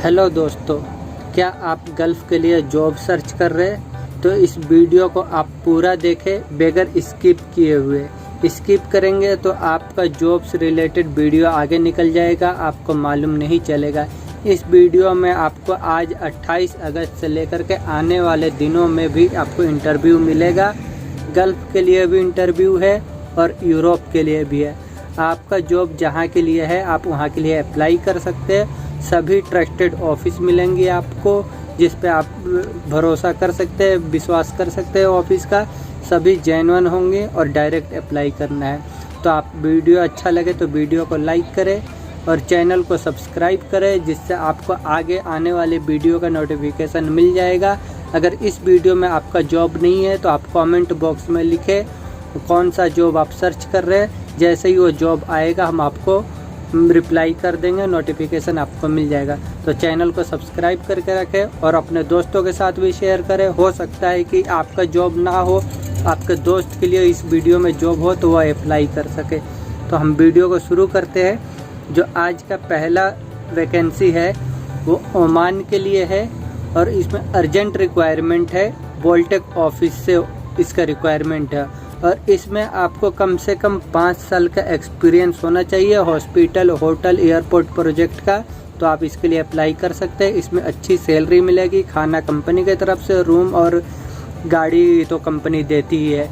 Hello दोस्तों, क्या आप गल्फ़ के लिए जॉब सर्च कर रहे हैं? तो इस वीडियो को आप पूरा देखें बगैर स्किप किए हुए। स्किप करेंगे तो आपका जॉब से रिलेटेड वीडियो आगे निकल जाएगा, आपको मालूम नहीं चलेगा। इस वीडियो में आपको आज 28 अगस्त से लेकर के आने वाले दिनों में भी आपको इंटरव्यू मिलेगा। गल्फ़ के लिए भी इंटरव्यू है और यूरोप के लिए भी है। आपका जॉब जहाँ के लिए है आप वहाँ के लिए अप्लाई कर सकते हैं। सभी ट्रस्टेड ऑफिस मिलेंगे आपको, जिस पे आप भरोसा कर सकते हैं, विश्वास कर सकते हैं। ऑफिस का सभी जेन्युइन होंगे और डायरेक्ट अप्लाई करना है। तो आप वीडियो अच्छा लगे तो वीडियो को लाइक करें और चैनल को सब्सक्राइब करें, जिससे आपको आगे आने वाले वीडियो का नोटिफिकेशन मिल जाएगा। अगर इस वीडियो में आपका जॉब नहीं है तो आप कमेंट बॉक्स में लिखें कौन सा जॉब आप सर्च कर रहे हैं। जैसे ही वो जॉब आएगा हम आपको रिप्लाई कर देंगे, नोटिफिकेशन आपको मिल जाएगा। तो चैनल को सब्सक्राइब करके रखें और अपने दोस्तों के साथ भी शेयर करें। हो सकता है कि आपका जॉब ना हो, आपके दोस्त के लिए इस वीडियो में जॉब हो तो वह अप्लाई कर सके। तो हम वीडियो को शुरू करते हैं। जो आज का पहला वैकेंसी है वो ओमान के लिए है और इसमें अर्जेंट रिक्वायरमेंट है। वोल्टेक ऑफिस से इसका रिक्वायरमेंट है और इसमें आपको कम से कम 5 साल का एक्सपीरियंस होना चाहिए हॉस्पिटल, होटल, एयरपोर्ट प्रोजेक्ट का। तो आप इसके लिए अप्लाई कर सकते हैं। इसमें अच्छी सैलरी मिलेगी, खाना कंपनी की तरफ से, रूम और गाड़ी तो कंपनी देती ही है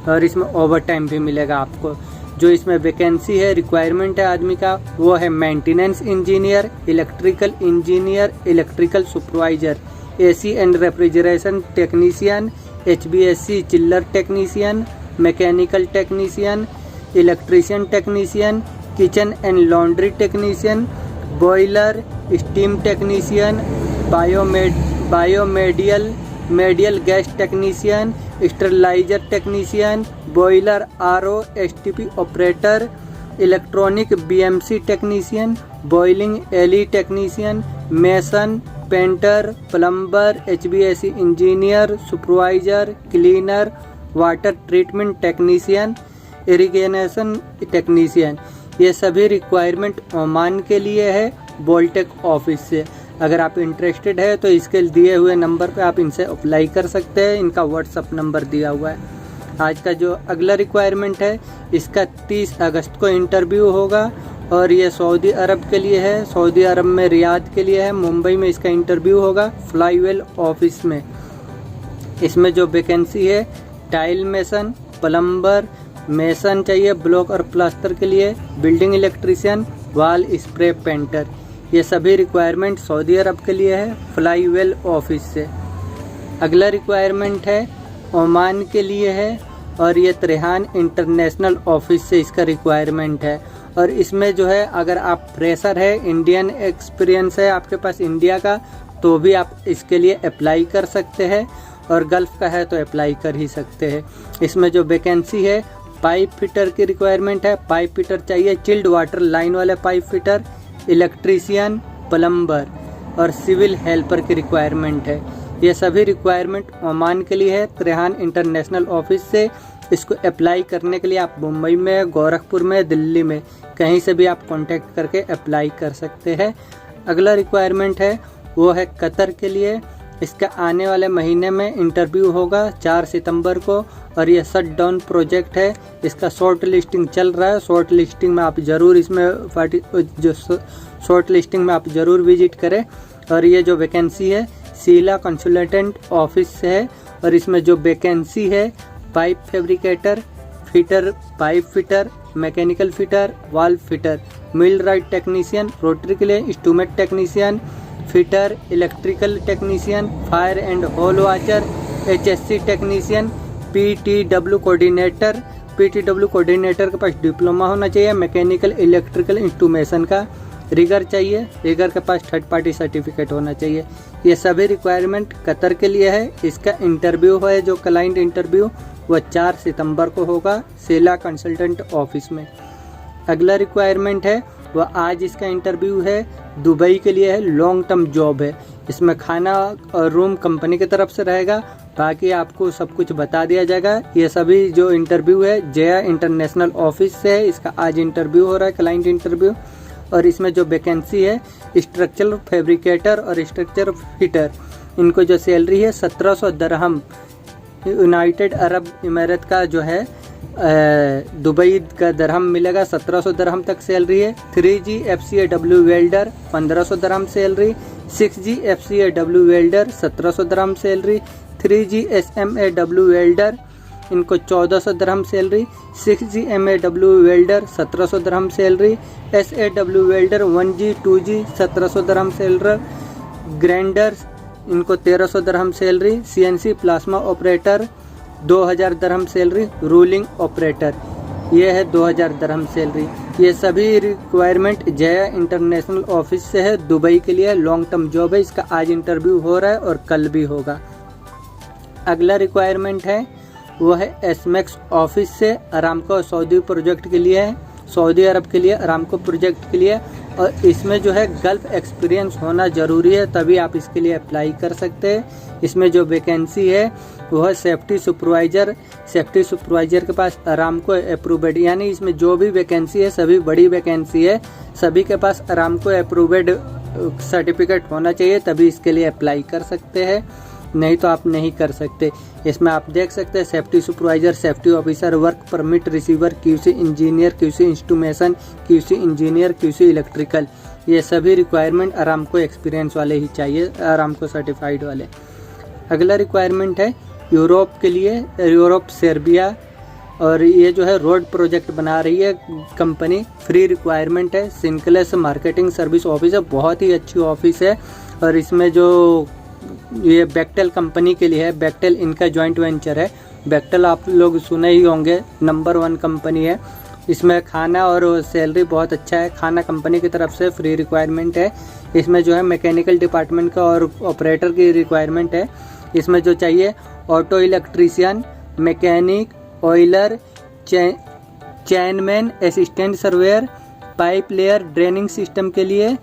और इसमें ओवर टाइम भी मिलेगा आपको। जो इसमें वैकेंसी है, रिक्वायरमेंट है आदमी का, वो है maintenance engineer, electrical engineer, electrical supervisor, AC and refrigeration technician, HVAC चिल्लर technician, mechanical technician, electrician technician, kitchen and laundry technician, boiler, steam technician, medial gas technician, steriliser technician, boiler RO STP operator, electronic BMC technician, boiling LE technician, mason, painter, plumber, HVAC engineer, supervisor, cleaner, water treatment technician, irrigation technician. ये सभी requirement Oman के लिए है वोल्टेक office से। अगर आप interested है तो इसके दिए हुए नंबर पे आप इनसे अप्लाई कर सकते हैं। इनका व्हाट्सअप नंबर दिया हुआ है। आज का जो अगला रिक्वायरमेंट है इसका 30 अगस्त को इंटरव्यू होगा और ये सऊदी अरब के लिए है। सऊदी अरब में रियाद के लिए है। मुंबई में इसका इंटरव्यू होगा फ्लाईवेल ऑफिस में। इसमें जो वैकेंसी है टाइल मेसन, प्लम्बर, मेसन चाहिए ब्लॉक और प्लास्टर के लिए, building electrician, wall spray painter. ये सभी रिक्वायरमेंट सऊदी अरब के लिए है फ्लाईवेल ऑफिस से। अगला रिक्वायरमेंट है ओमान के लिए है और ये त्रेहान इंटरनेशनल ऑफिस से इसका रिक्वायरमेंट है। और इसमें जो है अगर आप फ्रेशर है, इंडियन एक्सपीरियंस है आपके पास इंडिया का, तो भी आप इसके लिए अप्लाई कर सकते हैं और गल्फ़ का है तो अप्लाई कर ही सकते हैं। इसमें जो वैकेंसी है पाइप फिटर की रिक्वायरमेंट है। पाइप फिटर चाहिए, चिल्ड वाटर लाइन वाले पाइप फिटर, इलेक्ट्रीशियन, प्लम्बर और सिविल हेल्पर की रिक्वायरमेंट है। ये सभी रिक्वायरमेंट ओमान के लिए है त्रेहान इंटरनेशनल ऑफिस से। इसको अप्लाई करने के लिए आप मुंबई में, गोरखपुर में, दिल्ली में कहीं से भी आप कांटेक्ट करके अप्लाई कर सकते हैं। अगला रिक्वायरमेंट है वो है कतर के लिए। इसका आने वाले महीने में इंटरव्यू होगा 4 सितंबर को और ये शट डाउन प्रोजेक्ट है। इसका शॉर्ट लिस्टिंग चल रहा है। शॉर्ट लिस्टिंग में आप ज़रूर आप ज़रूर विजिट करें। और ये जो वैकेंसी है शीला कंसल्टेंट ऑफिस से है और इसमें जो वैकेंसी है pipe fabricator, fitter, pipe fitter, mechanical fitter, valve fitter, millwright technician, rotary के लिए instrument technician, fitter, electrical technician, fire and hole watcher, HSC technician, PTW coordinator. PTW coordinator के पास डिप्लोमा होना चाहिए मैकेनिकल इलेक्ट्रिकल इंस्ट्रूमेशन का। Rigger चाहिए, rigger के पास थर्ड पार्टी सर्टिफिकेट होना चाहिए। ये सभी रिक्वायरमेंट कतर के लिए है। इसका इंटरव्यू है जो क्लाइंट इंटरव्यू वह 4 सितंबर को होगा शीला कंसल्टेंट ऑफिस में। अगला रिक्वायरमेंट है वह आज इसका इंटरव्यू है दुबई के लिए है। लॉन्ग टर्म जॉब है। इसमें खाना और रूम कंपनी की तरफ से रहेगा। बाकी आपको सब कुछ बता दिया जाएगा। ये सभी जो इंटरव्यू है जया इंटरनेशनल ऑफिस से है। इसका आज इंटरव्यू हो रहा है, क्लाइंट इंटरव्यू। और इसमें जो वैकेंसी है स्ट्रक्चरल फैब्रिकेटर और स्ट्रक्चर फिटर, इनको जो सैलरी है 1700 दरहम, यूनाइटेड अरब इमारत का जो है दुबई का दरहम मिलेगा, 1700 दरहम तक सैलरी है। 3G FCAW वेल्डर 1500 दरहम सैलरी, 6G FCAW वेल्डर 1700 दरहम सैलरी, 3G SMAW वेल्डर इनको 1400 दरहम सैलरी, 6G MAW वेल्डर 1700 दरहम salary, SAW welder 1G 2G 1700 दरहम सैलरी, ग्राइंडर्स इनको 1300 दरहम सैलरी, CNC प्लाज्मा ऑपरेटर 2000 दरहम सैलरी, रूलिंग ऑपरेटर ये है 2000 दरहम सैलरी। ये सभी रिक्वायरमेंट जया इंटरनेशनल ऑफिस से है, दुबई के लिए लॉन्ग टर्म जॉब है। इसका आज इंटरव्यू हो रहा है और कल भी होगा। अगला रिक्वायरमेंट है वो है एसमेक्स ऑफिस से, अरामको सऊदी प्रोजेक्ट के लिए है, सऊदी अरब के लिए अरामको प्रोजेक्ट के लिए, और इसमें जो है गल्फ एक्सपीरियंस होना ज़रूरी है, तभी आप इसके लिए अप्लाई कर सकते हैं। इसमें जो वैकेंसी है वो है सेफ्टी सुपरवाइज़र। सेफ्टी सुपरवाइज़र के पास अरामको अप्रूव्ड, यानी इसमें जो भी वैकेंसी है सभी बड़ी वैकेंसी है, सभी के पास अरामको अप्रूव्ड सर्टिफिकेट होना चाहिए, तभी इसके लिए अप्लाई कर सकते हैं, नहीं तो आप नहीं कर सकते। इसमें आप देख सकते हैं safety supervisor, safety officer, work permit receiver, QC engineer, QC instrumentation, QC engineer, QC electrical, ये सभी रिक्वायरमेंट अरामको एक्सपीरियंस वाले ही चाहिए, अरामको सर्टिफाइड वाले। अगला रिक्वायरमेंट है यूरोप के लिए, यूरोप सर्बिया, और ये जो है रोड प्रोजेक्ट बना रही है कंपनी, फ्री रिक्वायरमेंट है। सिंक्लेस मार्केटिंग सर्विस ऑफिस है, बहुत ही अच्छी ऑफिस है, और इसमें जो ये बेक्टेल कंपनी के लिए है, बेक्टेल इनका जॉइंट वेंचर है। बेक्टेल आप लोग सुने ही होंगे, नंबर 1 कंपनी है। इसमें खाना और सैलरी बहुत अच्छा है, खाना कंपनी की तरफ से फ्री रिक्वायरमेंट है। इसमें जो है मैकेनिकल डिपार्टमेंट का और ऑपरेटर की रिक्वायरमेंट है। इसमें जो चाहिए auto electrician, mechanic, oiler, chainman, assistant surveyor, pipe layer draining system के लिए,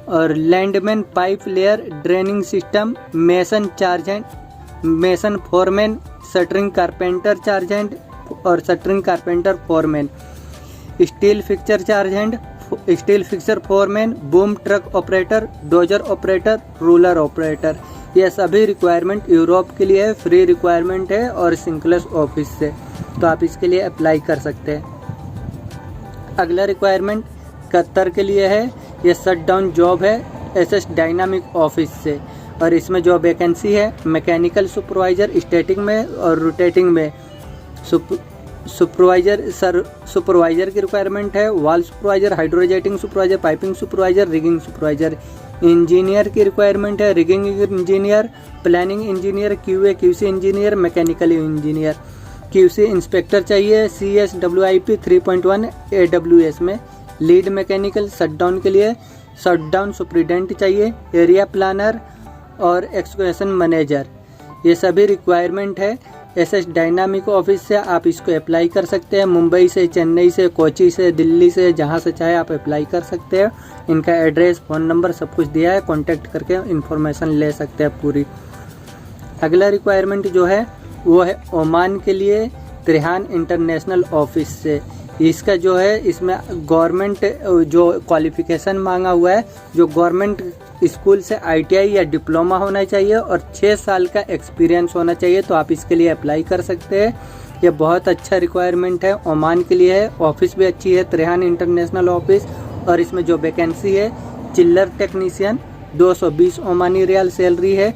और landman pipe layer draining system, mason chargehand, mason foreman, shuttering carpenter chargehand और shuttering carpenter foreman, steel fixer chargehand, steel fixer foreman, boom truck operator, dozer operator, roller operator, ये सभी requirement Europe के लिए free requirement है और सिंक्लेस office से, तो आप इसके लिए अप्लाई कर सकते हैं। अगला रिक्वायरमेंट कतर के लिए है, ये शट डाउन जॉब है SS डायनामिक ऑफिस से, और इसमें जो वैकेंसी है मैकेनिकल सुपरवाइजर स्टैटिक में और रोटेटिंग में, सुपरवाइजर की रिक्वायरमेंट है, wall supervisor, hydrojetting supervisor, piping supervisor, rigging supervisor. Engineer की रिक्वायरमेंट है rigging engineer, planning engineer, QC engineer, mechanical engineer, QC inspector चाहिए CSWIP 3.1 AWS में, लीड मैकेनिकल शटडाउन के लिए शटडाउन सुप्रिटेंडेंट चाहिए, एरिया प्लानर और एक्सक्वेशन मैनेजर, ये सभी रिक्वायरमेंट है। SS डायनामिक ऑफिस से आप इसको अप्लाई कर सकते हैं, मुंबई से, चेन्नई से, कोची से, दिल्ली से, जहां से चाहे आप अप्लाई कर सकते हैं। इनका एड्रेस, फ़ोन नंबर सब कुछ दिया है, कांटेक्ट करके इन्फॉर्मेशन ले सकते हैं पूरी। अगला रिक्वायरमेंट जो है वो है ओमान के लिए त्रिहान इंटरनेशनल ऑफिस से। इसका जो है इसमें गवर्नमेंट जो क्वालिफिकेशन मांगा हुआ है, जो गवर्नमेंट स्कूल से ITI या डिप्लोमा होना चाहिए और 6 साल का एक्सपीरियंस होना चाहिए, तो आप इसके लिए अप्लाई कर सकते हैं। ये बहुत अच्छा रिक्वायरमेंट है, ओमान के लिए है, ऑफिस भी अच्छी है, त्रिहान इंटरनेशनल ऑफिस, और इसमें जो वैकेंसी है chiller technician 220 Omani rial salary है,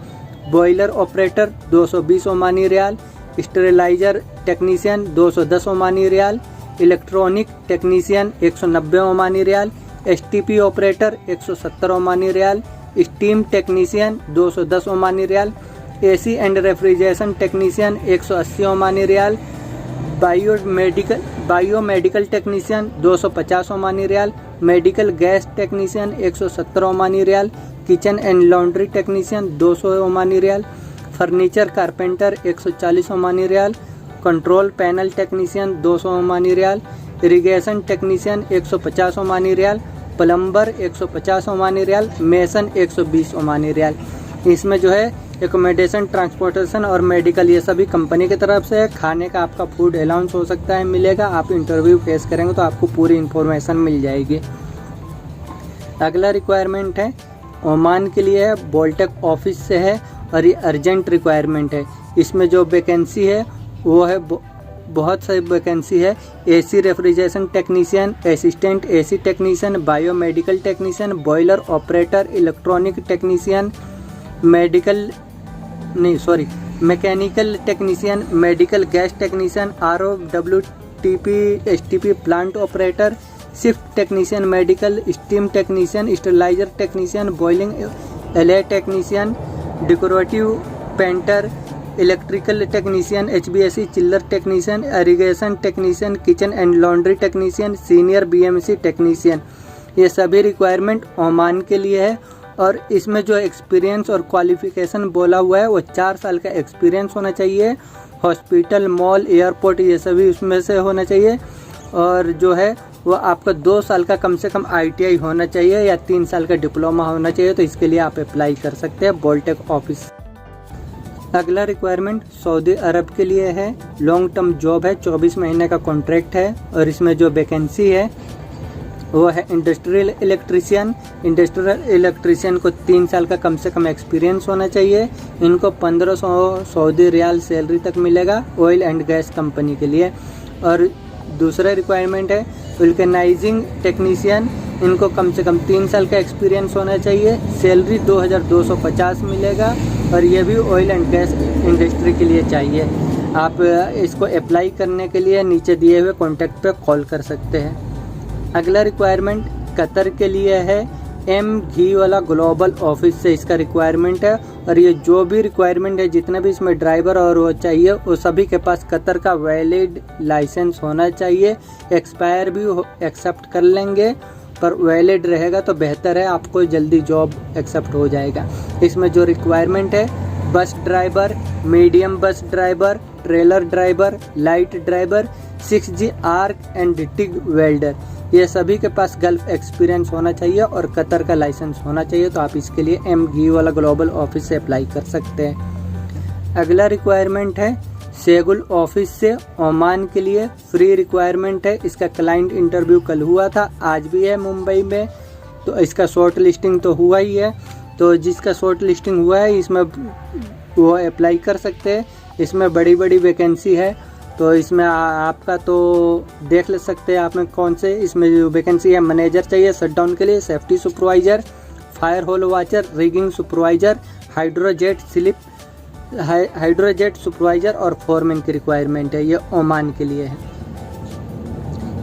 boiler operator 220 Omani rial, steriliser technician 210 Omani rial, electronic technician 190 Omani rial, STP operator 170 Omani rial, steam technician 210 Omani rial, AC and refrigeration technician 180 Omani rial, biomedical technician 250 Omani rial, medical gas technician 170 Omani rial, kitchen and laundry technician 200 Omani rial, furniture carpenter 140 Omani rial, control panel technician 200 Omani riyal, irrigation technician 150 Omani riyal, plumber 150 Omani riyal, mason 120 Omani riyal. इसमें जो है accommodation, transportation और medical ये सभी company की तरफ से है। खाने का आपका फूड अलाउंस हो सकता है, मिलेगा। आप इंटरव्यू फेस करेंगे तो आपको पूरी इन्फॉर्मेशन मिल जाएगी। अगला रिक्वायरमेंट है ओमान के लिए है, बोल्टेक ऑफिस से है और ये अर्जेंट रिक्वायरमेंट है। इसमें जो वैकेंसी है वो है बहुत सारी वैकेंसी है। AC refrigeration technician, assistant AC technician, biomedical technician, boiler operator, electronic technician, mechanical technician, medical gas technician, RO, WTP, STP plant operator, shift technician, medical steam technician, steriliser technician, boiling LA technician, decorative painter, electrical technician, HVAC चिल्लर technician, irrigation technician, kitchen and laundry technician, senior BMC technician. ये सभी requirement Oman के लिए है और इसमें जो experience और क्वालिफिकेशन बोला हुआ है वो 4 साल का एक्सपीरियंस होना चाहिए। हॉस्पिटल, मॉल, एयरपोर्ट ये सभी उसमें से होना चाहिए और जो है वो आपका 2 साल का कम से कम ITI होना चाहिए या 3 साल का डिप्लोमा होना चाहिए। तो इसके लिए आप अप्लाई कर सकते हैं बोल्टेक ऑफिस। अगला रिक्वायरमेंट सऊदी अरब के लिए है, लॉन्ग टर्म जॉब है, 24 महीने का कॉन्ट्रैक्ट है और इसमें जो वैकेंसी है वो है इंडस्ट्रियल इलेक्ट्रीशियन। इंडस्ट्रियल इलेक्ट्रीशियन को 3 साल का कम से कम एक्सपीरियंस होना चाहिए। इनको 1500 सऊदी रियाल सैलरी तक मिलेगा ऑयल एंड गैस कंपनी के लिए। और दूसरा रिक्वायरमेंट है वल्केनाइजिंग टेक्नीशियन। इनको कम से कम 3 साल का एक्सपीरियंस होना चाहिए। सैलरी 2250 मिलेगा और ये भी ऑयल एंड गैस इंडस्ट्री के लिए चाहिए। आप इसको अप्लाई करने के लिए नीचे दिए हुए कॉन्टैक्ट पर कॉल कर सकते हैं। अगला रिक्वायरमेंट कतर के लिए है, घी वाला ग्लोबल ऑफिस से इसका रिक्वायरमेंट है। और ये जो भी रिक्वायरमेंट है जितने भी इसमें ड्राइवर और वो चाहिए वो सभी के पास कतर का वैलिड लाइसेंस होना चाहिए। एक्सपायर भी एक्सेप्ट कर लेंगे पर वैलिड रहेगा तो बेहतर है, आपको जल्दी जॉब एक्सेप्ट हो जाएगा। इसमें जो रिक्वायरमेंट है bus driver, medium bus driver, trailer driver, light driver, 6G arc and TIG welder, ये सभी के पास गल्फ एक्सपीरियंस होना चाहिए और कतर का लाइसेंस होना चाहिए। तो आप इसके लिए घी वाला ग्लोबल ऑफिस से अप्लाई कर सकते हैं। अगला रिक्वायरमेंट है शेगुल ऑफिस से ओमान के लिए, फ्री रिक्वायरमेंट है। इसका क्लाइंट इंटरव्यू कल हुआ था, आज भी है मुंबई में। तो इसका शॉर्ट लिस्टिंग तो हुआ ही है। तो जिसका शॉर्ट लिस्टिंग हुआ है इसमें वो अप्लाई कर सकते हैं। इसमें बड़ी बड़ी वैकेंसी है तो इसमें आपका तो देख ले सकते हैं आप में कौन से। इसमें जो वैकेंसी है मैनेजर चाहिए शटडाउन के लिए, safety supervisor, fire hole watcher, rigging supervisor, hydrojet supervisor और फोरमैन की रिक्वायरमेंट है। ये ओमान के लिए है।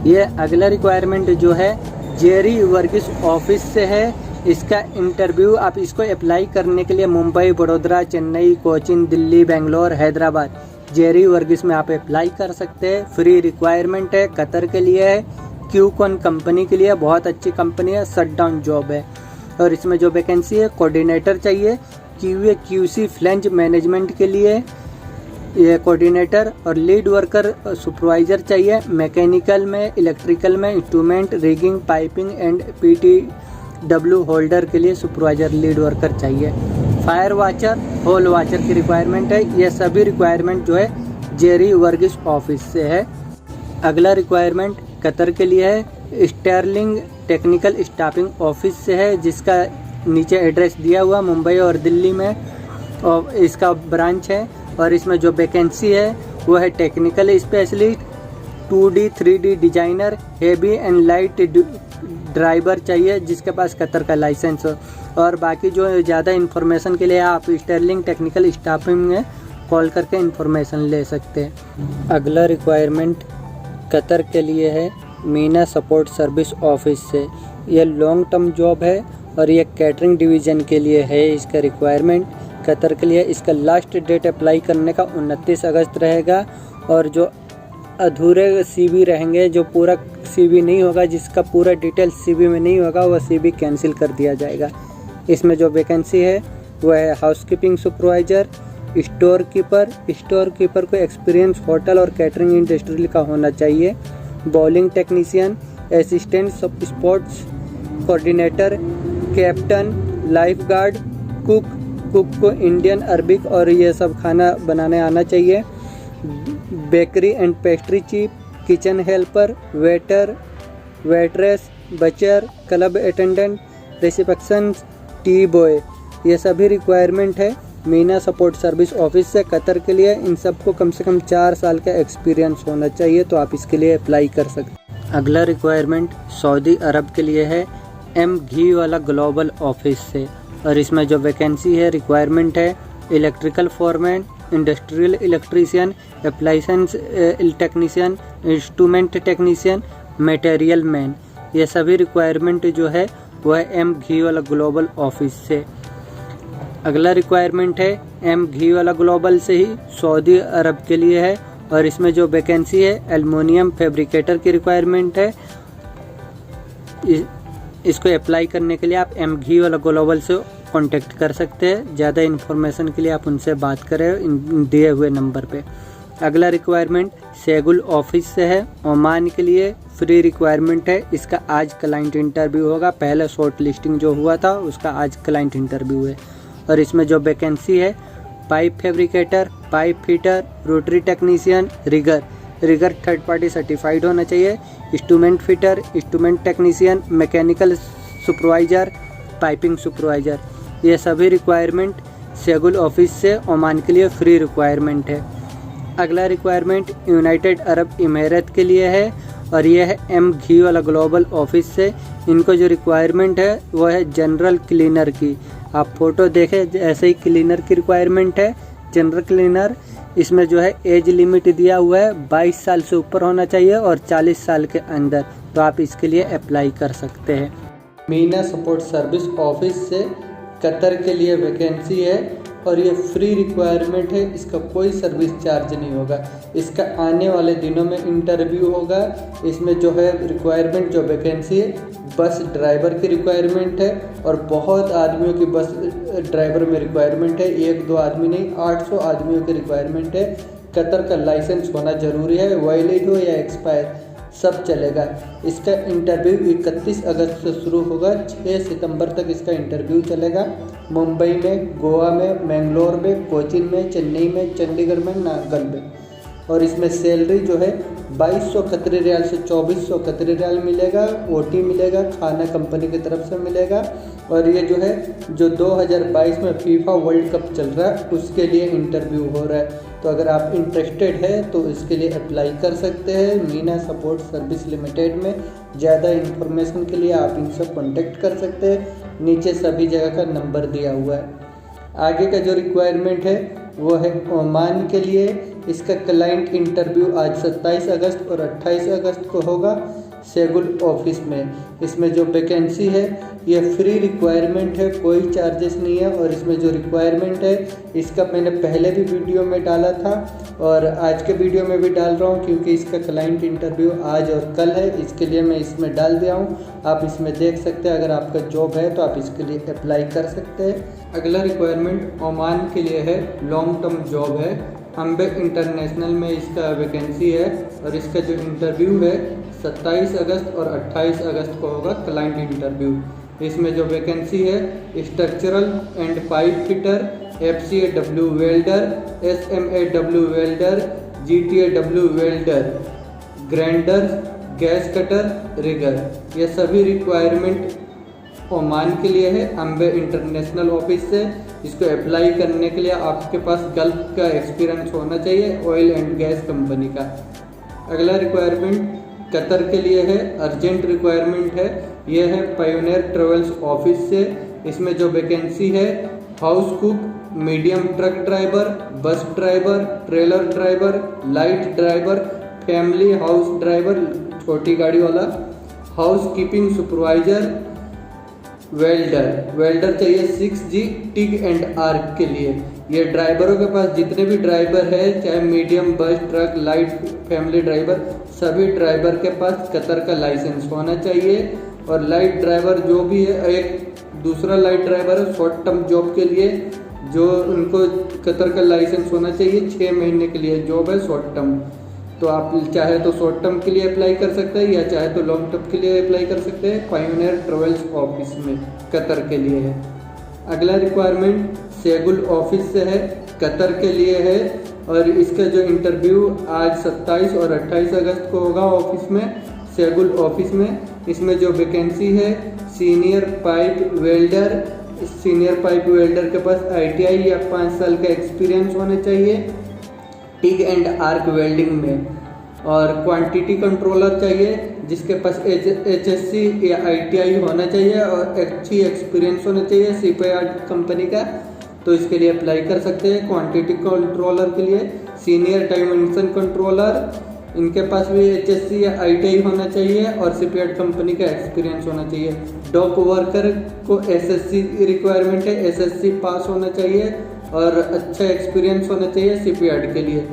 ये अगला रिक्वायरमेंट जो है जेरी वर्गीस ऑफिस से है। इसका इंटरव्यू आप इसको अप्लाई करने के लिए मुंबई, बड़ोदरा, चेन्नई, कोचिन, दिल्ली, बेंगलोर, हैदराबाद, जेरी वर्गीस में आप अप्लाई कर सकते हैं। फ्री रिक्वायरमेंट है, कतर के लिए है, क्यूकॉन कंपनी के लिए, बहुत अच्छी कंपनी है, शटडाउन जॉब है। और इसमें जो वैकेंसी है कोऑर्डिनेटर चाहिए, QA QC फ्लैंज मैनेजमेंट के लिए ये कोऑर्डिनेटर और लीड वर्कर सुपरवाइजर चाहिए। मैकेनिकल में, इलेक्ट्रिकल में, instrument, rigging, piping and PTW holder के लिए सुपरवाइजर लीड वर्कर चाहिए। फायर वॉचर, होल वॉचर की रिक्वायरमेंट है। ये सभी रिक्वायरमेंट जो है जेरी वर्गीस ऑफिस से है। अगला रिक्वायरमेंट कतर के लिए है, स्टर्लिंग टेक्निकल स्टाफिंग ऑफिस से है, जिसका नीचे एड्रेस दिया हुआ मुंबई और दिल्ली में और इसका ब्रांच है। और इसमें जो वैकेंसी है वो है technical specialist, 2D 3D designer, heavy and light driver चाहिए जिसके पास कतर का लाइसेंस हो। और बाकी जो ज़्यादा इन्फॉर्मेशन के लिए आप स्टर्लिंग टेक्निकल स्टाफिंग में कॉल करके इन्फॉर्मेशन ले सकते हैं। अगला रिक्वायरमेंट कतर के लिए है, मीना सपोर्ट सर्विस ऑफिस से। यह लॉन्ग टर्म जॉब है और ये कैटरिंग डिवीज़न के लिए है इसका रिक्वायरमेंट कतर के लिए। इसका लास्ट डेट अप्लाई करने का 29 अगस्त रहेगा। और जो अधूरे CV रहेंगे, जो पूरा CV नहीं होगा, जिसका पूरा डिटेल CV में नहीं होगा, वह CV कैंसिल कर दिया जाएगा। इसमें जो वैकेंसी है वह है हाउसकीपिंग सुपरवाइजर, स्टोर कीपर को एक्सपीरियंस होटल और कैटरिंग इंडस्ट्री का होना चाहिए, bowling technician, assistant sports coordinator, captain, lifeguard, cook को इंडियन, अरबिक और ये सब खाना बनाने आना चाहिए, bakery and pastry chief, kitchen helper, waiter, waitress, butcher, club attendant, reception, tea boy, ये सभी रिक्वायरमेंट है मीना सपोर्ट सर्विस ऑफिस से कतर के लिए। इन सबको कम से कम 4 साल का एक्सपीरियंस होना चाहिए, तो आप इसके लिए अप्लाई कर सकते हैं। अगला रिक्वायरमेंट सऊदी अरब के लिए है एम घी वाला ग्लोबल ऑफिस से, और इसमें जो वैकेंसी है रिक्वायरमेंट है electrical foreman, industrial electrician, appliance technician, instrument technician, material man, ये सभी रिक्वायरमेंट जो है वह एम घी वाला ग्लोबल ऑफिस से। अगला रिक्वायरमेंट है एम घी वाला ग्लोबल से ही सऊदी अरब के लिए है, और इसमें जो वैकेंसी है एल्युमिनियम फैब्रिकेटर की रिक्वायरमेंट है। इसको अप्लाई करने के लिए आप एम घी वाला ग्लोबल से कांटेक्ट कर सकते हैं। ज़्यादा इन्फॉर्मेशन के लिए आप उनसे बात करें दिए हुए नंबर पे। अगला रिक्वायरमेंट सेगुल ऑफिस से है, ओमान के लिए फ्री रिक्वायरमेंट है। इसका आज क्लाइंट इंटरव्यू होगा, पहले शॉर्ट लिस्टिंग जो हुआ था उसका आज क्लाइंट इंटरव्यू है, और इसमें जो वैकेंसी है pipe fabricator, pipe fitter, rotary technician, rigger third party certified होना चाहिए, instrument fitter, instrument technician, mechanical supervisor, piping supervisor, ये सभी रिक्वायरमेंट सेगुल ऑफिस से ओमान के लिए फ्री रिक्वायरमेंट है। अगला रिक्वायरमेंट यूनाइटेड अरब इमारात के लिए है, और ये है एम घी वाला ग्लोबल ऑफिस से। इनको जो रिक्वायरमेंट है वो है जनरल क्लीनर की। आप फोटो देखें, ऐसे ही क्लीनर की रिक्वायरमेंट है, जनरल क्लीनर। इसमें जो है एज लिमिट दिया हुआ है 22 साल से ऊपर होना चाहिए और 40 साल के अंदर, तो आप इसके लिए अप्लाई कर सकते हैं। मीना सपोर्ट सर्विस ऑफिस से कतर के लिए वैकेंसी है, और ये फ्री रिक्वायरमेंट है, इसका कोई सर्विस चार्ज नहीं होगा। इसका आने वाले दिनों में इंटरव्यू होगा। इसमें जो है रिक्वायरमेंट जो वैकेंसी है बस ड्राइवर की रिक्वायरमेंट है, और बहुत आदमियों की बस ड्राइवर में रिक्वायरमेंट है, 1-2 आदमी नहीं 800 आदमियों की रिक्वायरमेंट है। कतर का लाइसेंस होना ज़रूरी है, वैलिड हो या एक्सपायर सब चलेगा। इसका इंटरव्यू 31 अगस्त से शुरू होगा, 6 सितंबर तक इसका इंटरव्यू चलेगा। मुंबई में, गोवा में, मैंगलोर में, कोचीन में, चेन्नई में, चंडीगढ़ में, नागल में। और इसमें सैलरी जो है 2200 कतरी रियाल से 2400 कतरी रियाल मिलेगा, ओटी मिलेगा, खाना कंपनी की तरफ से मिलेगा। और ये जो है जो 2022 में फीफा वर्ल्ड कप चल रहा है उसके लिए इंटरव्यू हो रहा है। तो अगर आप इंटरेस्टेड है तो इसके लिए अप्लाई कर सकते हैं मीना सपोर्ट सर्विस लिमिटेड में। ज़्यादा इन्फॉर्मेशन के लिए आप इनसे कॉन्टेक्ट कर सकते हैं, नीचे सभी जगह का नंबर दिया हुआ है। आगे का जो रिक्वायरमेंट है वो है ओमान के लिए। इसका क्लाइंट इंटरव्यू आज 27 अगस्त और 28 अगस्त को होगा सेगुल ऑफिस में। इसमें जो वैकेंसी है ये फ्री रिक्वायरमेंट है, कोई चार्जेस नहीं है। और इसमें जो रिक्वायरमेंट है इसका मैंने पहले भी वीडियो में डाला था और आज के वीडियो में भी डाल रहा हूँ, क्योंकि इसका क्लाइंट इंटरव्यू आज और कल है, इसके लिए मैं इसमें डाल दिया हूँ। आप इसमें देख सकते हैं, अगर आपका जॉब है तो आप इसके लिए अप्लाई कर सकते हैं। अगला रिक्वायरमेंट ओमान के लिए है, लॉन्ग टर्म जॉब है। अम्बे इंटरनेशनल में इसका वैकेंसी है, और इसका जो इंटरव्यू है 27 अगस्त और 28 अगस्त को होगा क्लाइंट इंटरव्यू। इसमें जो वैकेंसी है structural and pipe fitter, FCAW welder, SMAW welder, GTAW welder, grinder, gas cutter, rigger, ये सभी रिक्वायरमेंट ओमान के लिए है अम्बे इंटरनेशनल ऑफिस से। इसको अप्लाई करने के लिए आपके पास गल्फ का एक्सपीरियंस होना चाहिए, ऑयल एंड गैस कंपनी का। अगला रिक्वायरमेंट कतर के लिए है, अर्जेंट रिक्वायरमेंट है, यह है पायोनियर ट्रेवल्स ऑफिस से। इसमें जो वैकेंसी है house cook, medium truck driver, bus driver, trailer driver, light driver, family house driver छोटी गाड़ी वाला, हाउस कीपिंग सुपरवाइजर, वेल्डर चाहिए 6G टिग एंड आर्क के लिए। ये ड्राइवरों के पास जितने भी ड्राइवर है, चाहे मीडियम, बस, ट्रक, लाइट, फैमिली ड्राइवर, सभी ड्राइवर के पास कतर का लाइसेंस होना चाहिए। और लाइट ड्राइवर जो भी है, एक दूसरा लाइट ड्राइवर है शॉर्ट टर्म जॉब के लिए, जो उनको कतर का लाइसेंस होना चाहिए। 6 महीने के लिए जॉब है शॉर्ट टर्म, तो आप चाहे तो शॉर्ट टर्म के लिए अप्लाई कर सकते हैं या चाहे तो लॉन्ग टर्म के लिए अप्लाई कर सकते हैं। पायोनियर ट्रेवल्स ऑफिस में कतर के लिए है। अगला रिक्वायरमेंट सेगुल ऑफिस से है, कतर के लिए है, और इसका जो इंटरव्यू आज 27 और 28 अगस्त को होगा ऑफिस में, सेगुल ऑफिस में। इसमें जो वैकेंसी है senior pipe welder, senior pipe welder के पास ITI या 5 साल का एक्सपीरियंस होना चाहिए टिग एंड आर्क वेल्डिंग में, और क्वांटिटी कंट्रोलर चाहिए जिसके पास HSC या ITI होना चाहिए और अच्छी एक्सपीरियंस होना चाहिए शिपयार्ड कंपनी का, तो इसके लिए अप्लाई कर सकते हैं। क्वांटिटी कंट्रोलर के लिए सीनियर डायमेंशन कंट्रोलर, इनके पास भी HSC या ITI होना चाहिए और शिपयार्ड कंपनी का एक्सपीरियंस होना चाहिए। डॉक वर्कर को SSC रिक्वायरमेंट है, SSC पास होना चाहिए और अच्छा एक्सपीरियंस होना चाहिए शिपयार्ड के लिए।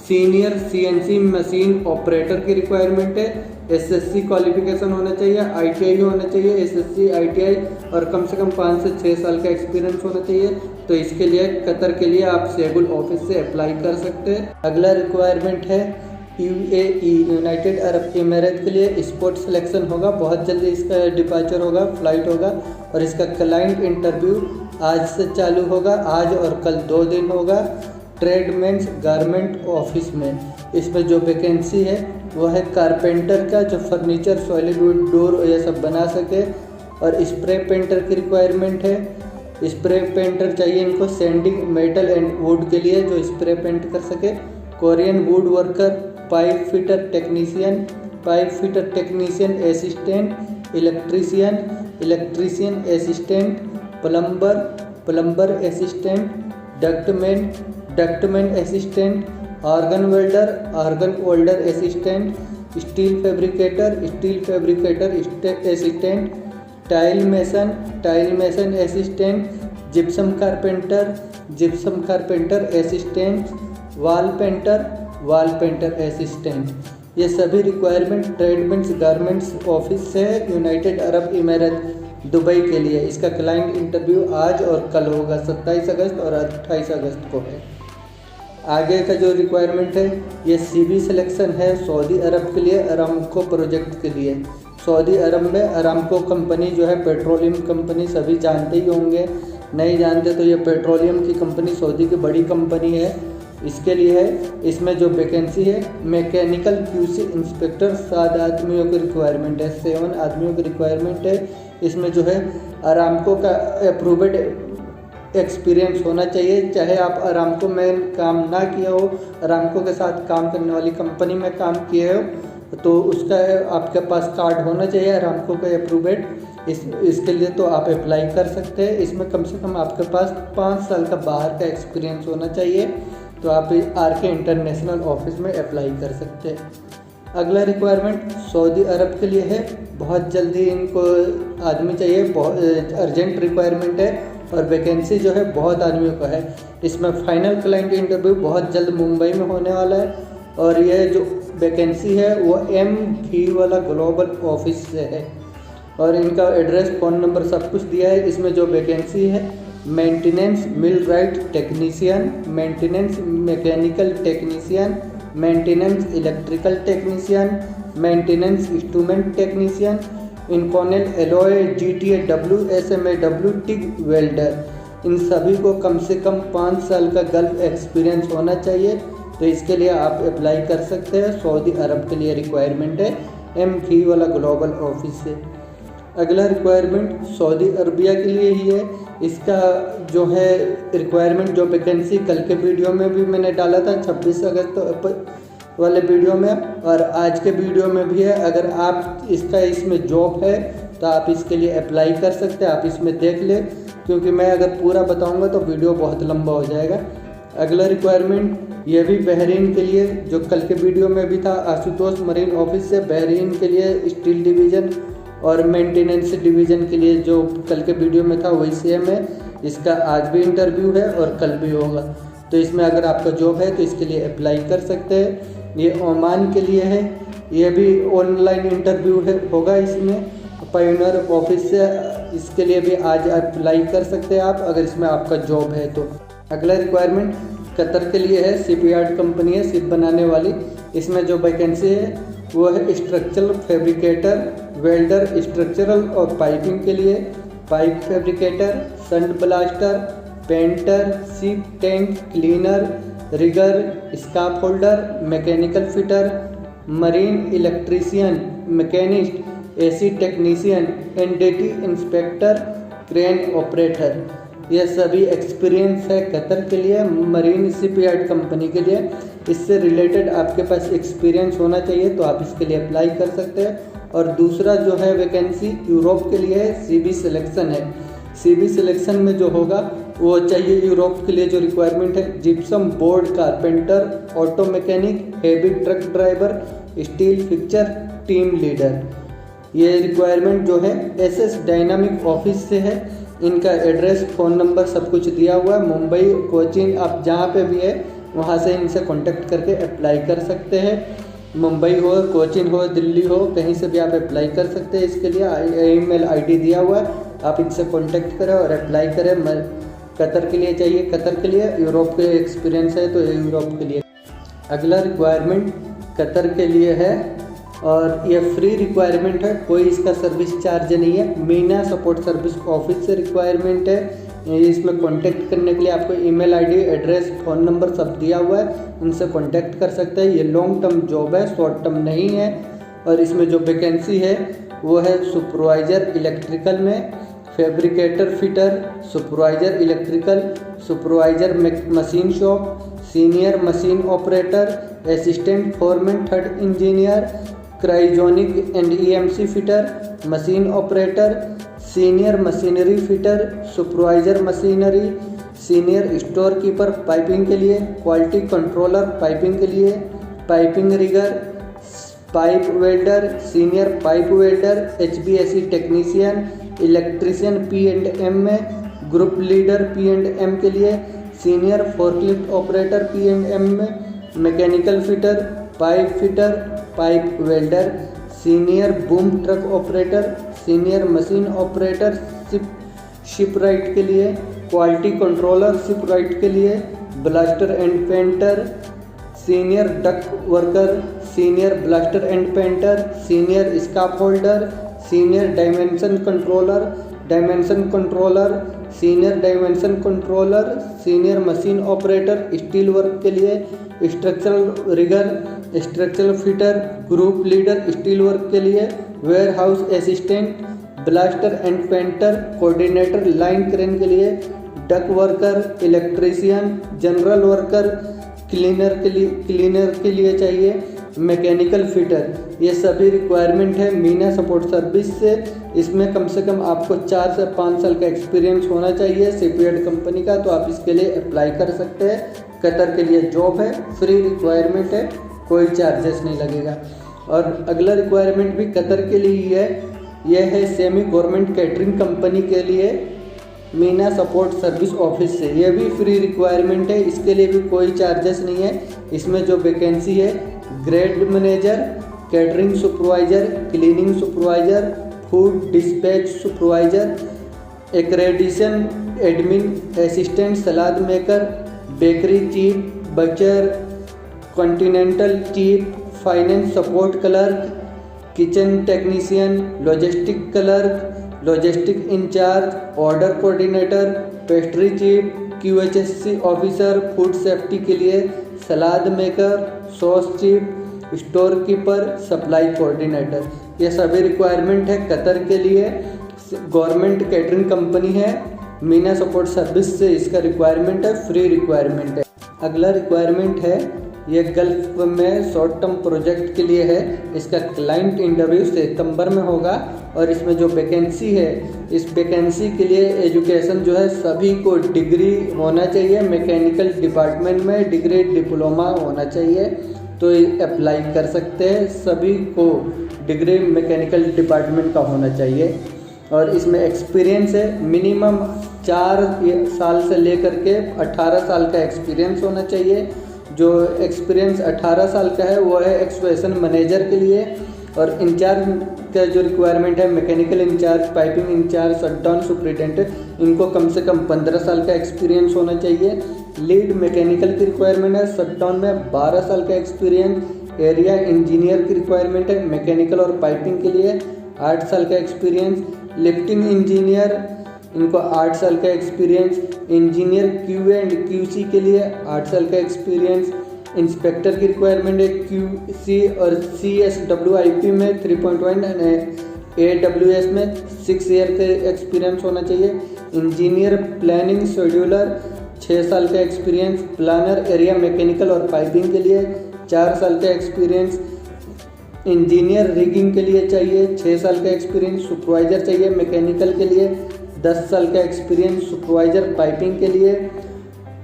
सीनियर CNC मशीन ऑपरेटर की रिक्वायरमेंट है, SSC क्वालिफिकेशन होना चाहिए, ITI होना चाहिए, SSC ITI और कम से कम 5 से 6 साल का एक्सपीरियंस होना चाहिए। तो इसके लिए कतर के लिए आप शेगुल ऑफिस से अप्लाई कर सकते हैं। अगला रिक्वायरमेंट है UAE, यूनाइटेड अरब इमारात के लिए स्पोर्ट सिलेक्शन होगा, बहुत जल्दी इसका डिपार्चर होगा, फ्लाइट होगा और इसका क्लाइंट इंटरव्यू आज से चालू होगा, आज और कल 2 दिन होगा ट्रेडमेंस गारमेंट ऑफिस में। इसमें जो वैकेंसी है वो है कारपेंटर का, जो फर्नीचर सॉलिड वुड डोर ये सब बना सके, और स्प्रे पेंटर की रिक्वायरमेंट है। स्प्रे पेंटर चाहिए इनको सैंडिंग मेटल एंड वुड के लिए जो स्प्रे पेंट कर सके। Korean would worker, pipe fitter technician, pipe fitter technician assistant, electrician assistant, plumber assistant, ductman assistant, organ welder assistant, steel fabricator assistant, tile mason assistant, gypsum carpenter assistant, वाल painter assistant. ये सभी requirement ट्रेडमेंट्स garments office से United Arab इमारात Dubai के लिए। इसका client interview आज और कल होगा, 27 अगस्त और 28 अगस्त को है। आगे का जो रिक्वायरमेंट है ये CV सिलेक्शन है सऊदी अरब के लिए, अरामको प्रोजेक्ट के लिए। सऊदी अरब में अरामको कंपनी जो है पेट्रोलियम कंपनी, सभी जानते ही होंगे, नहीं जानते तो ये पेट्रोलियम की कंपनी सऊदी की बड़ी कंपनी है, इसके लिए है। इसमें जो वैकेंसी है मैकेनिकल QC इंस्पेक्टर 7 आदमियों की रिक्वायरमेंट है, 7 आदमियों की रिक्वायरमेंट है। इसमें जो है अरामको का अप्रूव्ड एक्सपीरियंस होना चाहिए, चाहे आप अरामको में काम ना किया हो, अरामको के साथ काम करने वाली कंपनी में काम किए हो तो उसका आपके पास कार्ड होना चाहिए अरामको का अप्रूव्ड। इसके लिए तो आप अप्लाई कर सकते हैं। इसमें कम से कम आपके पास 5 साल का बाहर का एक्सपीरियंस होना चाहिए, तो आप RK इंटरनेशनल ऑफिस में अप्लाई कर सकते हैं। अगला रिक्वायरमेंट सऊदी अरब के लिए है, बहुत जल्दी इनको आदमी चाहिए, बहुत अर्जेंट रिक्वायरमेंट है और वैकेंसी जो है बहुत आदमियों का है। इसमें फाइनल क्लाइंट इंटरव्यू बहुत जल्द मुंबई में होने वाला है और यह जो वैकेंसी है वो M3 वाला ग्लोबल ऑफिस से है और इनका एड्रेस, फ़ोन नंबर सब कुछ दिया है। इसमें जो वैकेंसी है maintenance millwright technician, maintenance mechanical technician, maintenance electrical technician, maintenance instrument technician, inconel alloy GTA WSMAW TIG welder. इन सभी को कम से कम 5 साल का गल्फ एक्सपीरियंस होना चाहिए, तो इसके लिए आप अप्लाई कर सकते हैं। सऊदी अरब के लिए रिक्वायरमेंट है M3 वाला ग्लोबल ऑफिस से। अगला रिक्वायरमेंट सऊदी अरबिया के लिए ही है। इसका जो है रिक्वायरमेंट, जो वैकेंसी कल के वीडियो में भी मैंने डाला था 26 अगस्त वाले वीडियो में और आज के वीडियो में भी है। अगर आप इसमें जॉब है तो आप इसके लिए अप्लाई कर सकते हैं, आप इसमें देख लें, क्योंकि मैं अगर पूरा बताऊंगा तो वीडियो बहुत लंबा हो जाएगा। अगला रिक्वायरमेंट ये भी बहरीन के लिए, जो कल के वीडियो में भी था, आशुतोष मरीन ऑफिस से बहरीन के लिए स्टील डिवीज़न और मेंटेनेंस डिवीज़न के लिए जो कल के वीडियो में था वही सेम है। इसका आज भी इंटरव्यू है और कल भी होगा, तो इसमें अगर आपका जॉब है तो इसके लिए अप्लाई कर सकते हैं। ये ओमान के लिए है, ये भी ऑनलाइन इंटरव्यू होगा इसमें पायोनियर ऑफिस से, इसके लिए भी आज अप्लाई कर सकते हैं आप अगर इसमें आपका जॉब है तो। अगला रिक्वायरमेंट कतर के लिए है, शिपयार्ड कंपनी है शिप बनाने वाली। इसमें जो वैकेंसी है वो है स्ट्रक्चरल फैब्रिकेटर, वेल्डर, स्ट्रक्चरल और पाइपिंग के लिए, pipe fabricator, sand blaster, painter, ship tank cleaner, rigger, scaffolder, mechanical fitter, marine electrician, machinist, AC technician, NDT inspector, crane operator. ये सभी एक्सपीरियंस है कतर के लिए, मरीन शिपयार्ड कंपनी के लिए। इससे रिलेटेड आपके पास एक्सपीरियंस होना चाहिए तो आप इसके लिए अप्लाई कर सकते हैं। और दूसरा जो है वैकेंसी यूरोप के लिए है, सीबी सिलेक्शन है। सीबी सिलेक्शन में जो होगा वो चाहिए यूरोप के लिए जो रिक्वायरमेंट है, gypsum board carpenter, auto mechanic, heavy truck driver, steel fixture, team leader. ये रिक्वायरमेंट जो है एसएस डायनामिक ऑफिस से है। इनका एड्रेस, फ़ोन नंबर सब कुछ दिया हुआ है। मुंबई, कोचीन, आप जहाँ पे भी है वहाँ से इनसे कांटेक्ट करके अप्लाई कर सकते हैं। मुंबई हो, कोचीन हो, दिल्ली हो, कहीं से भी आप अप्लाई कर सकते हैं। इसके लिए ईमेल आईडी दिया हुआ है, आप इनसे कांटेक्ट करें और अप्लाई करें। कतर के लिए चाहिए, कतर के लिए। यूरोप के एक्सपीरियंस है तो यूरोप के लिए। अगला रिक्वायरमेंट कतर के लिए है और ये फ्री रिक्वायरमेंट है, कोई इसका सर्विस चार्ज नहीं है। मीना सपोर्ट सर्विस ऑफिस से रिक्वायरमेंट है। इसमें कांटेक्ट करने के लिए आपको email ID, address, phone number सब दिया हुआ है, इनसे कांटेक्ट कर सकते हैं। ये लॉन्ग टर्म जॉब है, शॉर्ट टर्म नहीं है। और इसमें जो वैकेंसी है वो है सुपरवाइज़र इलेक्ट्रिकल में, fabricator fitter, supervisor electrical, supervisor machine shop, senior machine operator, assistant foreman third engineer, cryogenic and EMC fitter, machine operator, senior machinery fitter, supervisor machinery, senior store keeper piping के लिए, quality controller piping के लिए, piping rigger, pipe welder, senior pipe welder, HBSC technician, electrician P&M में, group leader P&M के लिए, senior forklift operator P&M में, mechanical fitter, pipe fitter, pipe welder, senior boom truck operator, senior machine operator shipwright के लिए, quality controller shipwright के लिए, blaster and painter, senior deck worker, senior blaster and painter, senior scaffolder, senior dimension controller, senior dimension controller, senior machine operator steel work के लिए, structural rigger, structural fitter, group leader steel work के लिए, warehouse assistant, blaster and painter, coordinator line crane के लिए, duck worker, electrician, general worker, cleaner के लिए चाहिए, mechanical fitter. ये सभी रिक्वायरमेंट है मीना सपोर्ट सर्विस से। इसमें कम से कम आपको 4 से 5 साल का एक्सपीरियंस होना चाहिए शिपयार्ड कंपनी का, तो आप इसके लिए अप्लाई कर सकते हैं। कतर के लिए जॉब है, फ्री रिक्वायरमेंट है, कोई चार्जेस नहीं लगेगा। और अगला रिक्वायरमेंट भी कतर के लिए ही है, यह है सेमी गवर्नमेंट कैटरिंग कंपनी के लिए, मीना सपोर्ट सर्विस ऑफिस से। यह भी फ्री रिक्वायरमेंट है, इसके लिए भी कोई चार्जेस नहीं है। इसमें जो वैकेंसी है grade manager, catering supervisor, cleaning supervisor, food dispatch supervisor, accreditation admin assistant, salad maker, bakery chief, butcher, continental chief, finance support clerk, kitchen technician, logistic clerk, logistic incharge, order coordinator, pastry chief, QHSC officer, food safety के लिए, salad maker, sauce chief, store keeper, supply coordinator. ये सभी requirement है Qatar के लिए। Government catering company है, MENA support service से इसका रिक्वायरमेंट है, फ्री रिक्वायरमेंट है। अगला रिक्वायरमेंट है ये गल्फ में शॉर्ट टर्म प्रोजेक्ट के लिए है। इसका क्लाइंट इंटरव्यू सितंबर में होगा और इसमें जो वैकेंसी है, इस वैकेंसी के लिए एजुकेशन जो है सभी को डिग्री होना चाहिए, मैकेनिकल डिपार्टमेंट में डिग्री डिप्लोमा होना चाहिए, तो अप्लाई कर सकते हैं। सभी को डिग्री मैकेनिकल डिपार्टमेंट का होना चाहिए। और इसमें एक्सपीरियंस है मिनिमम 4 साल से लेकर के 18 साल का एक्सपीरियंस होना चाहिए। जो एक्सपीरियंस 18 साल का है वो है एक्सप्रेशन मैनेजर के लिए। और इंचार्ज का जो रिक्वायरमेंट है mechanical in-charge, piping in-charge, shutdown superintendent, इनको कम से कम 15 साल का एक्सपीरियंस होना चाहिए। लीड मैकेनिकल की रिक्वायरमेंट है, शटडाउन में 12 साल का एक्सपीरियंस। एरिया इंजीनियर की रिक्वायरमेंट है मैकेनिकल और पाइपिंग के लिए 8 साल का एक्सपीरियंस। लिफ्टिंग इंजीनियर, इनको 8 साल का experience. Engineer QA and QC के लिए 8 साल का एक्सपीरियंस। इंस्पेक्टर की रिक्वायरमेंट है QC और CSWIP में 3.1 AWS में 6 ईयर के एक्सपीरियंस होना चाहिए। इंजीनियर प्लानिंग शेड्यूलर 6 साल का एक्सपीरियंस। प्लानर एरिया मैकेनिकल और पाइपिंग के लिए 4 साल का एक्सपीरियंस। इंजीनियर रिगिंग के लिए चाहिए 6 साल का एक्सपीरियंस। सुपरवाइजर चाहिए मैकेनिकल के लिए 10 साल का एक्सपीरियंस। सुपरवाइजर पाइपिंग के लिए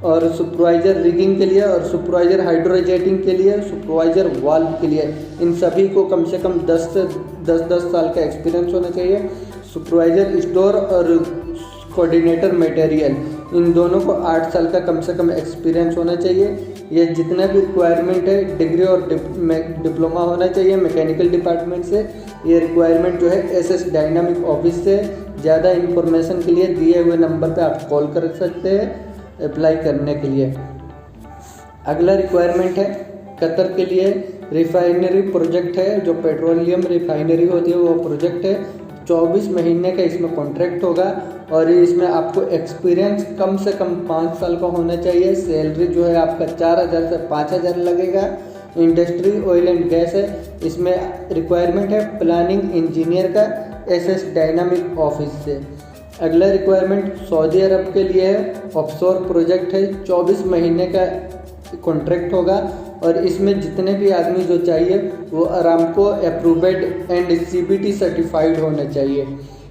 और सुपरवाइजर रिगिंग के लिए और सुपरवाइजर हाइड्रोजेटिंग के लिए, सुपरवाइजर वाल्व के लिए, इन सभी को कम से कम 10 साल का एक्सपीरियंस होना चाहिए। सुपरवाइजर स्टोर और कोऑर्डिनेटर मटेरियल, इन दोनों को 8 साल का कम से कम एक्सपीरियंस होना चाहिए। ये जितना भी रिक्वायरमेंट है डिग्री और डिप्लोमा होना चाहिए मैकेनिकल डिपार्टमेंट से। ये रिक्वायरमेंट जो है SS डायनामिक ऑफिस से। ज़्यादा इन्फॉर्मेशन के लिए दिए हुए नंबर पे आप कॉल कर सकते हैं अप्लाई करने के लिए। अगला रिक्वायरमेंट है कतर के लिए रिफाइनरी प्रोजेक्ट है, जो पेट्रोलियम रिफाइनरी होती है वो प्रोजेक्ट है। 24 महीने का इसमें कॉन्ट्रैक्ट होगा और इसमें आपको एक्सपीरियंस कम से कम 5 साल का होना चाहिए। सैलरी जो है आपका 4000 से 5000 लगेगा। इंडस्ट्री ऑयल एंड गैस है। इसमें रिक्वायरमेंट है प्लानिंग इंजीनियर का SS डायनामिक ऑफिस से। अगला रिक्वायरमेंट सऊदी अरब के लिए है, ऑफशोर प्रोजेक्ट है। 24 महीने का कॉन्ट्रैक्ट होगा और इसमें जितने भी आदमी जो चाहिए वो Aramco approved and CBT certified होना चाहिए।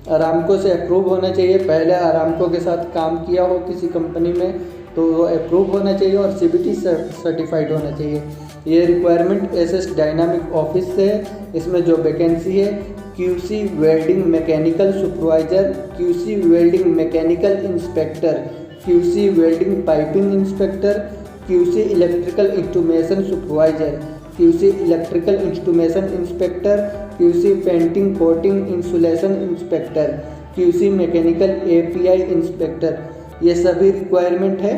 अरामको से अप्रूव होना चाहिए, पहले अरामको के साथ काम किया हो किसी कंपनी में तो वो अप्रूव होना चाहिए और CBT सर्टिफाइड होना चाहिए। ये रिक्वायरमेंट SS डायनामिक ऑफिस से है। इसमें जो वैकेंसी है QC welding mechanical supervisor, QC welding mechanical inspector, QC welding piping inspector, QC electrical instrumentation supervisor, QC electrical instrumentation inspector, QC painting coating insulation inspector, QC mechanical API inspector. ये सभी requirement है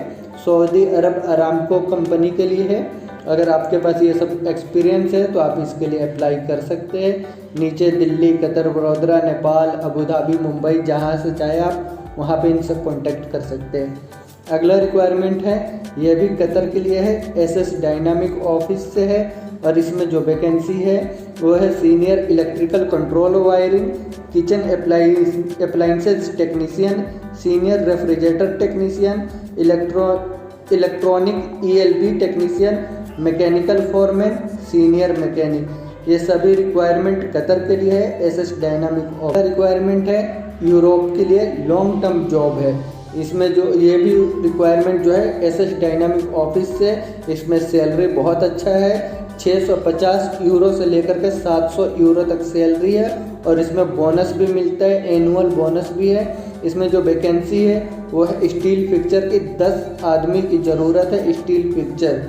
Saudi अरब Aramco company के लिए है। अगर आपके पास ये सब एक्सपीरियंस है तो आप इसके लिए अप्लाई कर सकते हैं। नीचे Delhi, Qatar, Vadodara, Nepal, Abu Dhabi, Mumbai, जहाँ से चाहे आप वहाँ पे इनसे कांटेक्ट कर सकते हैं। अगला रिक्वायरमेंट है ये भी कतर के लिए है, SS डायनामिक ऑफिस से है और इसमें जो वैकेंसी है वो है senior electrical control wiring, kitchen appliances technician, senior refrigerator technician, electronic ELB technician, mechanical foreman, senior mechanic. ये सभी रिक्वायरमेंट कतर के लिए है SS डायनामिक ऑफिस। रिक्वायरमेंट है यूरोप के लिए, लॉन्ग टर्म जॉब है। इसमें जो ये भी रिक्वायरमेंट जो है SS डायनामिक ऑफिस से। इसमें सैलरी बहुत अच्छा है, 650 यूरो से लेकर के 700 यूरो तक सैलरी है और इसमें बोनस भी मिलता है, एनुअल बोनस भी है। इसमें जो वैकेंसी है वो है स्टील फिक्चर की 10 आदमी की ज़रूरत है। स्टील फिक्चर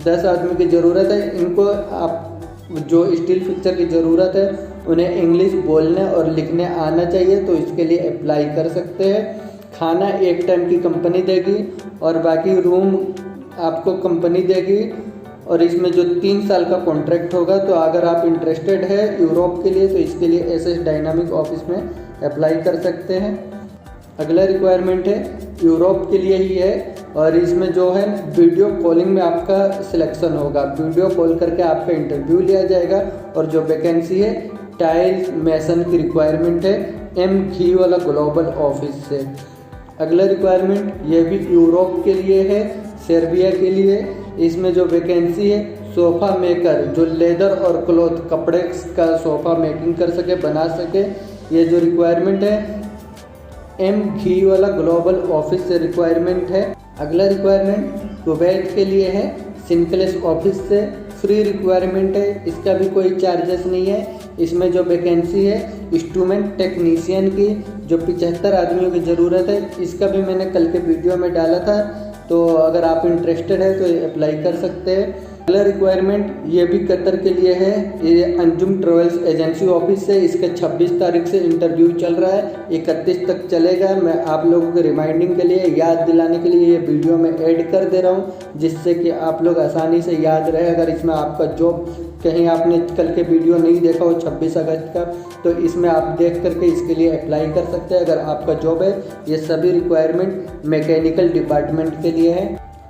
10 आदमी की ज़रूरत है। इनको आप जो स्टील फिक्चर की ज़रूरत है उन्हें इंग्लिश बोलने और लिखने आना चाहिए, तो इसके लिए अप्लाई कर सकते हैं। खाना एक टाइम की कंपनी देगी और बाकी रूम आपको कंपनी देगी और इसमें जो 3 साल का कॉन्ट्रैक्ट होगा। तो अगर आप इंटरेस्टेड है यूरोप के लिए तो इसके लिए SS डायनामिक ऑफिस में अप्लाई कर सकते हैं। अगला रिक्वायरमेंट है यूरोप के लिए ही है और इसमें जो है वीडियो कॉलिंग में आपका सिलेक्शन होगा। वीडियो कॉल करके आपका इंटरव्यू लिया जाएगा और जो वैकेंसी है टाइल्स मेसन की रिक्वायरमेंट है, M वाला ग्लोबल ऑफिस से। अगला रिक्वायरमेंट ये भी यूरोप के लिए है, सर्बिया के लिए। इसमें जो वैकेंसी है सोफ़ा मेकर, जो लेदर और क्लॉथ कपड़े का सोफ़ा मेकिंग कर सके, बना सके, ये जो रिक्वायरमेंट है M वाला ग्लोबल ऑफिस से रिक्वायरमेंट है। अगला रिक्वायरमेंट कुवैत के लिए है, सिनक्लेस ऑफिस से। फ्री रिक्वायरमेंट है, इसका भी कोई चार्जेस नहीं है। इसमें जो वैकेंसी है इंस्ट्रूमेंट टेक्नीशियन की, जो 75 आदमियों की ज़रूरत है। इसका भी मैंने कल के वीडियो में डाला था, तो अगर आप इंटरेस्टेड है तो अप्लाई कर सकते हैं। अगला रिक्वायरमेंट ये भी कतर के लिए है, ये अंजुम ट्रेवल्स एजेंसी ऑफिस से। इसका 26 तारीख से इंटरव्यू चल रहा है, 31 तक चलेगा। मैं आप लोगों को रिमाइंडिंग के लिए, याद दिलाने के लिए ये वीडियो में ऐड कर दे रहा हूँ, जिससे कि आप लोग आसानी से याद रहे। अगर इसमें आपका जॉब कहीं आपने कल के वीडियो नहीं देखा हो 26 अगस्त का, तो इसमें आप देख करके इसके लिए अप्लाई कर सकते हैं अगर आपका जॉब है। ये सभी रिक्वायरमेंट मैकेनिकल डिपार्टमेंट के लिए है।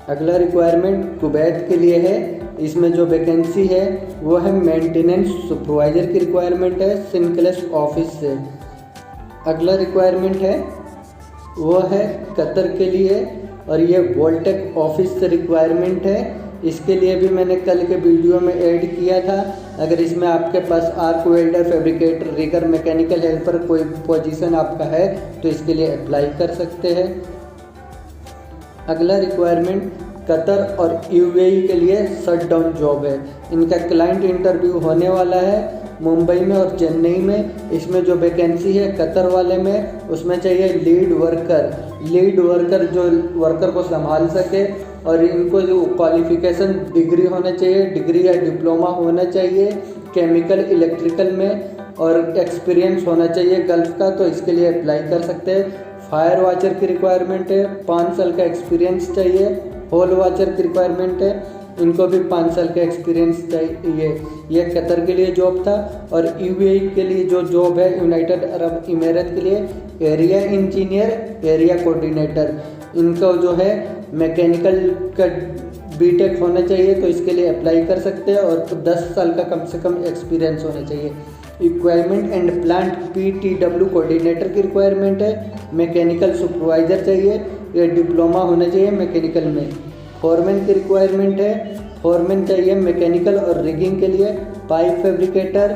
अगला रिक्वायरमेंट कुवैत के लिए है, इसमें जो वैकेंसी है वो है मेंटेनेंस सुपरवाइज़र की रिक्वायरमेंट है सिनक्लेस ऑफिस से। अगला रिक्वायरमेंट है वो है कतर के लिए और ये वोल्टेक ऑफिस से रिक्वायरमेंट है। इसके लिए भी मैंने कल के वीडियो में ऐड किया था। अगर इसमें आपके पास arc welder, fabricator, rigger, mechanical helper कोई पोजीशन आपका है तो इसके लिए अप्लाई कर सकते हैं। अगला रिक्वायरमेंट कतर और यूएई के लिए शट डाउन जॉब है। इनका क्लाइंट इंटरव्यू होने वाला है मुंबई में और चेन्नई में। इसमें जो वैकेंसी है कतर वाले में उसमें चाहिए लीड वर्कर जो वर्कर को संभाल सके और इनको जो क्वालिफिकेशन डिग्री होना चाहिए, डिग्री या डिप्लोमा होना चाहिए केमिकल इलेक्ट्रिकल में और एक्सपीरियंस होना चाहिए गल्फ का, तो इसके लिए अप्लाई कर सकते हैं। फायर वॉचर की रिक्वायरमेंट है, 5 साल का एक्सपीरियंस चाहिए। होल वॉचर की रिक्वायरमेंट है, इनको भी 5 साल का एक्सपीरियंस चाहिए। ये कतर के लिए जॉब था। और यूएई के लिए जो जॉब है यूनाइटेड अरब इमारात के लिए एरिया इंजीनियर, एरिया कोऑर्डिनेटर, इनको जो है मैकेनिकल का बीटेक होना चाहिए तो इसके लिए अप्लाई कर सकते हैं और 10 साल का कम से कम एक्सपीरियंस होना चाहिए। इक्वायरमेंट एंड प्लांट PTW कोऑर्डिनेटर की रिक्वायरमेंट है। मैकेनिकल सुपरवाइज़र चाहिए, ये डिप्लोमा होना चाहिए मैकेनिकल में। फॉरमैन की रिक्वायरमेंट है, फॉरमैन चाहिए मैकेनिकल और रिगिंग के लिए। पाइप फैब्रिकेटर,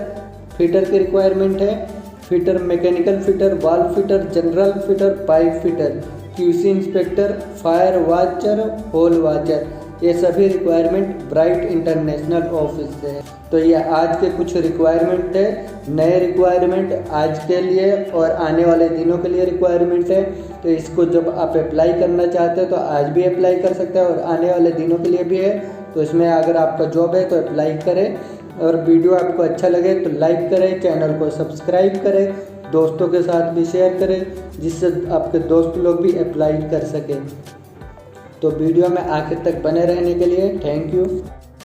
फिटर की रिक्वायरमेंट है, fitter, mechanical fitter, valve fitter, general fitter, pipe fitter, QC inspector, fire watcher, hole watcher, ये सभी रिक्वायरमेंट ब्राइट इंटरनेशनल ऑफिस से है। तो ये आज के कुछ रिक्वायरमेंट है, नए रिक्वायरमेंट आज के लिए और आने वाले दिनों के लिए रिक्वायरमेंट है। तो इसको जब आप अप्लाई करना चाहते हो तो आज भी अप्लाई कर सकते हैं और आने वाले दिनों के लिए भी है। तो इसमें अगर आपका जॉब है तो अप्लाई करें और वीडियो आपको अच्छा लगे तो लाइक करें, चैनल को सब्सक्राइब करें, दोस्तों के साथ भी शेयर करें जिससे आपके दोस्त लोग भी अप्लाई कर सकें। तो वीडियो में आखिर तक बने रहने के लिए थैंक यू।